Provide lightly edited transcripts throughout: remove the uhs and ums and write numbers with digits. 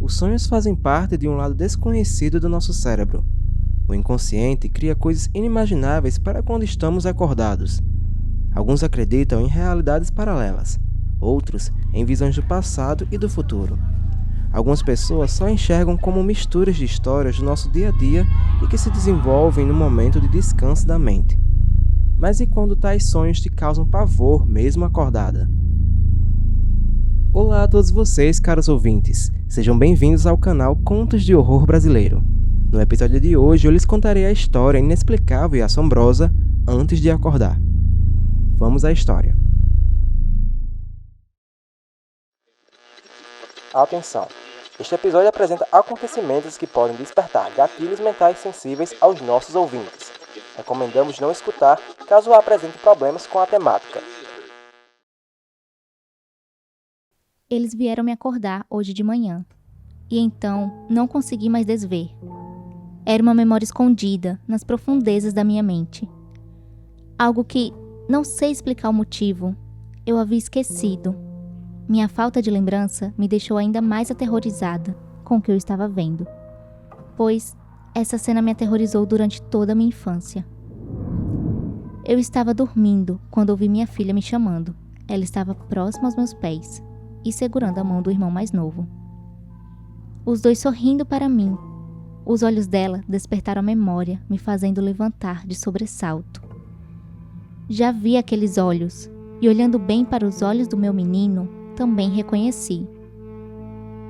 Os sonhos fazem parte de um lado desconhecido do nosso cérebro. O inconsciente cria coisas inimagináveis para quando estamos acordados. Alguns acreditam em realidades paralelas, outros em visões do passado e do futuro. Algumas pessoas só enxergam como misturas de histórias do nosso dia a dia e que se desenvolvem no momento de descanso da mente. Mas e quando tais sonhos te causam pavor mesmo acordada? Olá a todos vocês, caros ouvintes. Sejam bem-vindos ao canal Contos de Horror Brasileiro. No episódio de hoje eu lhes contarei a história inexplicável e assombrosa antes de acordar. Vamos à história. Atenção! Este episódio apresenta acontecimentos que podem despertar gatilhos mentais sensíveis aos nossos ouvintes. Recomendamos não escutar caso apresente problemas com a temática. Eles vieram me acordar hoje de manhã, e então não consegui mais desver. Era uma memória escondida nas profundezas da minha mente. Algo que, não sei explicar o motivo, eu havia esquecido. Minha falta de lembrança me deixou ainda mais aterrorizada com o que eu estava vendo, pois essa cena me aterrorizou durante toda a minha infância. Eu estava dormindo quando ouvi minha filha me chamando. Ela estava próxima aos meus pés e segurando a mão do irmão mais novo. Os dois sorrindo para mim. Os olhos dela despertaram a memória, me fazendo levantar de sobressalto. Já vi aqueles olhos, e olhando bem para os olhos do meu menino, também reconheci.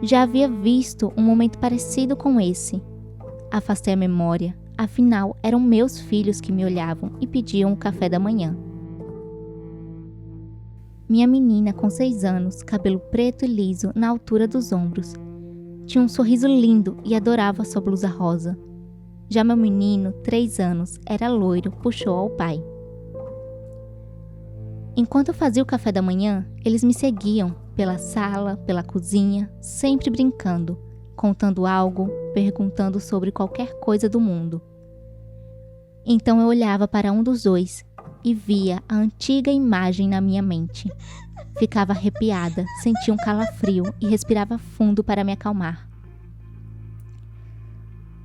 Já havia visto um momento parecido com esse. Afastei a memória, afinal eram meus filhos que me olhavam e pediam o café da manhã. Minha menina, com 6 anos, cabelo preto e liso na altura dos ombros. Tinha um sorriso lindo e adorava sua blusa rosa. Já meu menino, 3 anos, era loiro, puxou ao pai. Enquanto eu fazia o café da manhã, eles me seguiam pela sala, pela cozinha, sempre brincando, contando algo, perguntando sobre qualquer coisa do mundo. Então eu olhava para um dos dois e via a antiga imagem na minha mente. Ficava arrepiada, sentia um calafrio e respirava fundo para me acalmar.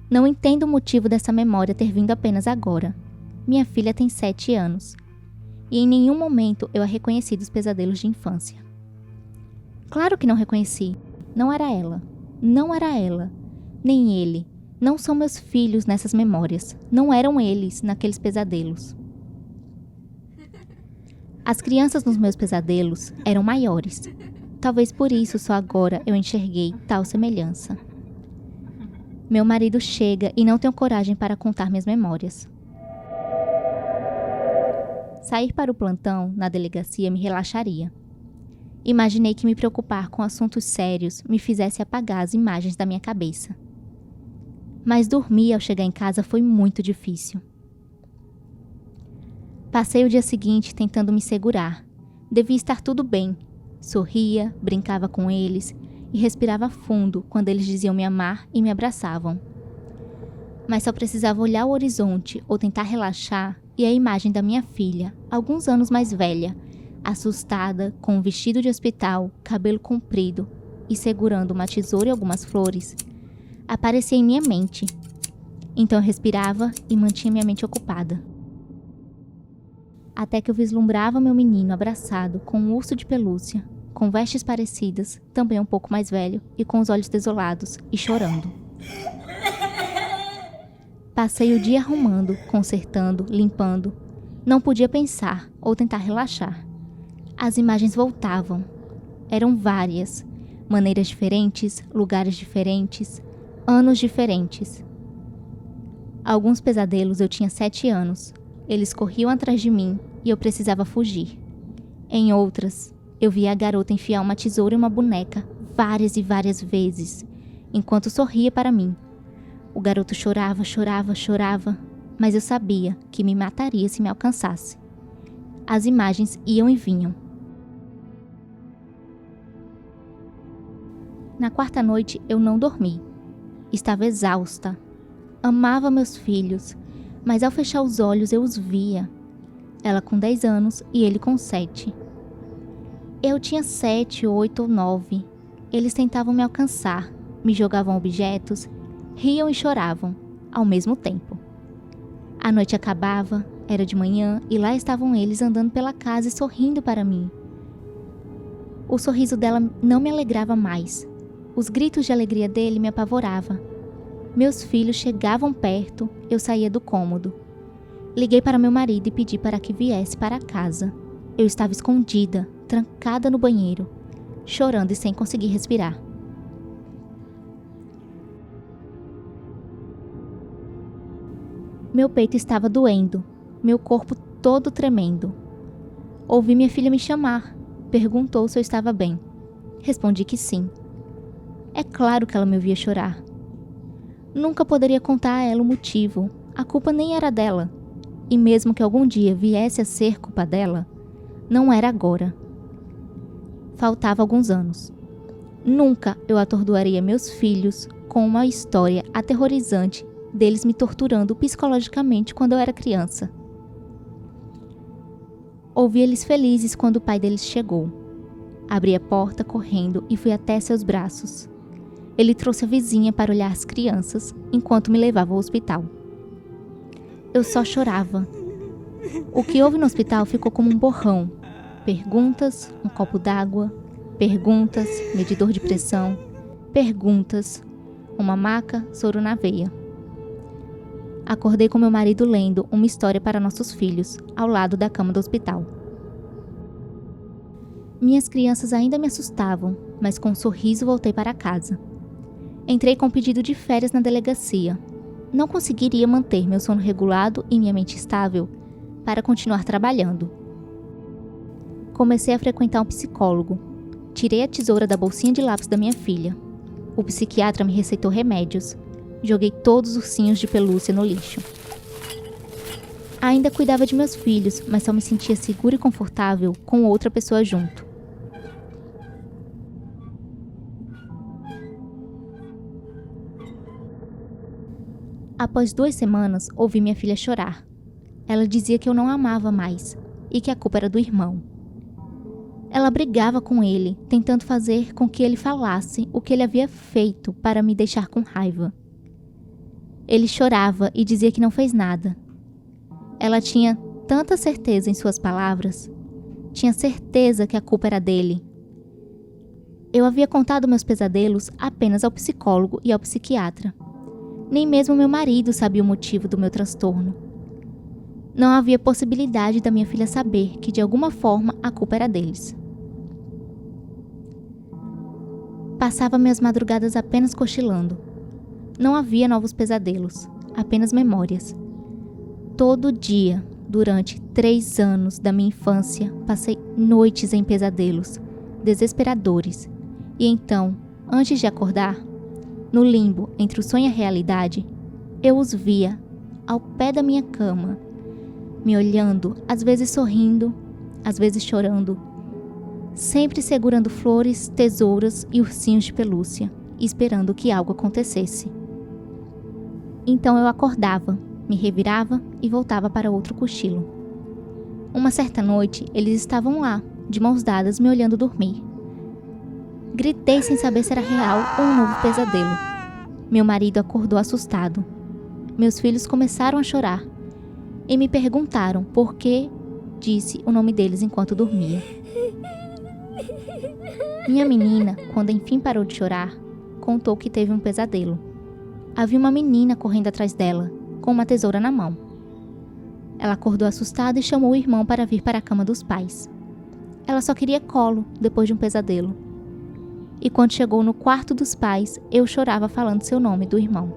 Não entendo o motivo dessa memória ter vindo apenas agora. Minha filha tem 7 anos. E em nenhum momento eu a reconheci dos pesadelos de infância. Claro que não reconheci. Não era ela. Não era ela. Nem ele. Não são meus filhos nessas memórias. Não eram eles naqueles pesadelos. As crianças nos meus pesadelos eram maiores. Talvez por isso só agora eu enxerguei tal semelhança. Meu marido chega e não tenho coragem para contar minhas memórias. Sair para o plantão na delegacia me relaxaria. Imaginei que me preocupar com assuntos sérios me fizesse apagar as imagens da minha cabeça. Mas dormir ao chegar em casa foi muito difícil. Passei o dia seguinte tentando me segurar. Devia estar tudo bem. Sorria, brincava com eles e respirava fundo quando eles diziam me amar e me abraçavam. Mas só precisava olhar o horizonte ou tentar relaxar e a imagem da minha filha, alguns anos mais velha, assustada, com um vestido de hospital, cabelo comprido e segurando uma tesoura e algumas flores, aparecia em minha mente. Então eu respirava e mantinha minha mente ocupada. Até que eu vislumbrava meu menino abraçado com um urso de pelúcia, com vestes parecidas, também um pouco mais velho e com os olhos desolados e chorando. Passei o dia arrumando, consertando, limpando. Não podia pensar ou tentar relaxar. As imagens voltavam. Eram várias, maneiras diferentes, lugares diferentes, anos diferentes. Alguns pesadelos eu tinha 7 anos. Eles corriam atrás de mim e eu precisava fugir. Em outras, eu via a garota enfiar uma tesoura em uma boneca várias e várias vezes, enquanto sorria para mim. O garoto chorava, chorava, chorava, mas eu sabia que me mataria se me alcançasse. As imagens iam e vinham. Na 4ª noite eu não dormi. Estava exausta. Amava meus filhos, mas ao fechar os olhos eu os via. Ela com 10 anos e ele com 7. Eu tinha 7, 8 ou 9. Eles tentavam me alcançar, me jogavam objetos, riam e choravam, ao mesmo tempo. A noite acabava, era de manhã e lá estavam eles andando pela casa e sorrindo para mim. O sorriso dela não me alegrava mais. Os gritos de alegria dele me apavoravam. Meus filhos chegavam perto, eu saía do cômodo. Liguei para meu marido e pedi para que viesse para casa. Eu estava escondida, trancada no banheiro, chorando e sem conseguir respirar. Meu peito estava doendo, meu corpo todo tremendo. Ouvi minha filha me chamar. Perguntou se eu estava bem. Respondi que sim. É claro que ela me ouvia chorar. Nunca poderia contar a ela o motivo. A culpa nem era dela. E mesmo que algum dia viesse a ser culpa dela, não era agora. Faltava alguns anos. Nunca eu atordoaria meus filhos com uma história aterrorizante deles me torturando psicologicamente quando eu era criança. Ouvi eles felizes quando o pai deles chegou. Abri a porta correndo e fui até seus braços. Ele trouxe a vizinha para olhar as crianças enquanto me levava ao hospital. Eu só chorava. O que houve no hospital ficou como um borrão. Perguntas, um copo d'água, perguntas, medidor de pressão, perguntas, uma maca, soro na veia. Acordei com meu marido lendo uma história para nossos filhos, ao lado da cama do hospital. Minhas crianças ainda me assustavam, mas com um sorriso voltei para casa. Entrei com um pedido de férias na delegacia. Não conseguiria manter meu sono regulado e minha mente estável para continuar trabalhando. Comecei a frequentar um psicólogo. Tirei a tesoura da bolsinha de lápis da minha filha. O psiquiatra me receitou remédios. Joguei todos os ursinhos de pelúcia no lixo. Ainda cuidava de meus filhos, mas só me sentia segura e confortável com outra pessoa junto. Após 2 semanas, ouvi minha filha chorar. Ela dizia que eu não a amava mais e que a culpa era do irmão. Ela brigava com ele, tentando fazer com que ele falasse o que ele havia feito para me deixar com raiva. Ele chorava e dizia que não fez nada. Ela tinha tanta certeza em suas palavras. Tinha certeza que a culpa era dele. Eu havia contado meus pesadelos apenas ao psicólogo e ao psiquiatra. Nem mesmo meu marido sabia o motivo do meu transtorno. Não havia possibilidade da minha filha saber que de alguma forma a culpa era deles. Passava minhas madrugadas apenas cochilando. Não havia novos pesadelos, apenas memórias. Todo dia, durante 3 anos da minha infância, passei noites em pesadelos, desesperadores. E então, antes de acordar, no limbo entre o sonho e a realidade, eu os via, ao pé da minha cama, me olhando, às vezes sorrindo, às vezes chorando, sempre segurando flores, tesouras e ursinhos de pelúcia, esperando que algo acontecesse. Então eu acordava, me revirava e voltava para outro cochilo. Uma certa noite, eles estavam lá, de mãos dadas, me olhando dormir. Gritei sem saber se era real ou um novo pesadelo. Meu marido acordou assustado. Meus filhos começaram a chorar e me perguntaram por que disse o nome deles enquanto dormia. Minha menina, quando enfim parou de chorar, contou que teve um pesadelo. Havia uma menina correndo atrás dela, com uma tesoura na mão. Ela acordou assustada e chamou o irmão para vir para a cama dos pais. Ela só queria colo, depois de um pesadelo. E quando chegou no quarto dos pais, eu chorava falando seu nome do irmão.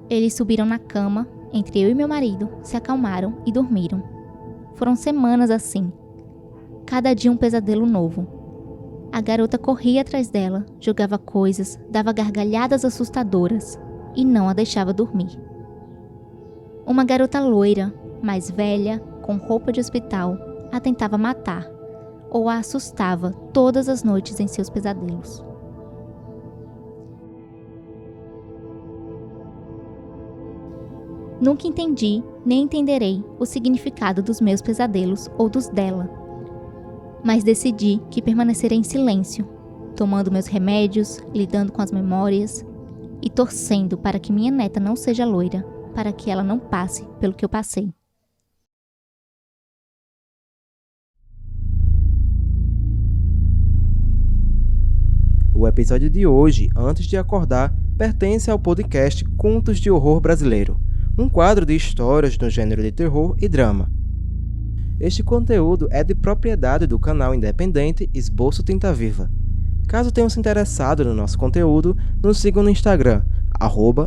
Eles subiram na cama, entre eu e meu marido, se acalmaram e dormiram. Foram semanas assim. Cada dia um pesadelo novo. A garota corria atrás dela, jogava coisas, dava gargalhadas assustadoras e não a deixava dormir. Uma garota loira, mais velha, com roupa de hospital, a tentava matar ou a assustava todas as noites em seus pesadelos. Nunca entendi, nem entenderei o significado dos meus pesadelos ou dos dela. Mas decidi que permanecerei em silêncio, tomando meus remédios, lidando com as memórias e torcendo para que minha neta não seja loira, para que ela não passe pelo que eu passei. O episódio de hoje, Antes de Acordar, pertence ao podcast Contos de Horror Brasileiro, um quadro de histórias do gênero de terror e drama. Este conteúdo é de propriedade do canal independente Esboço Tinta Viva. Caso tenham se interessado no nosso conteúdo, nos sigam no Instagram,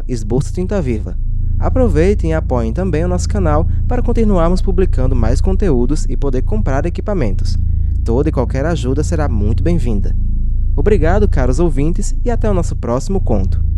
@Esboço Tinta Viva. Aproveitem e apoiem também o nosso canal para continuarmos publicando mais conteúdos e poder comprar equipamentos. Toda e qualquer ajuda será muito bem-vinda. Obrigado, caros ouvintes, e até o nosso próximo conto.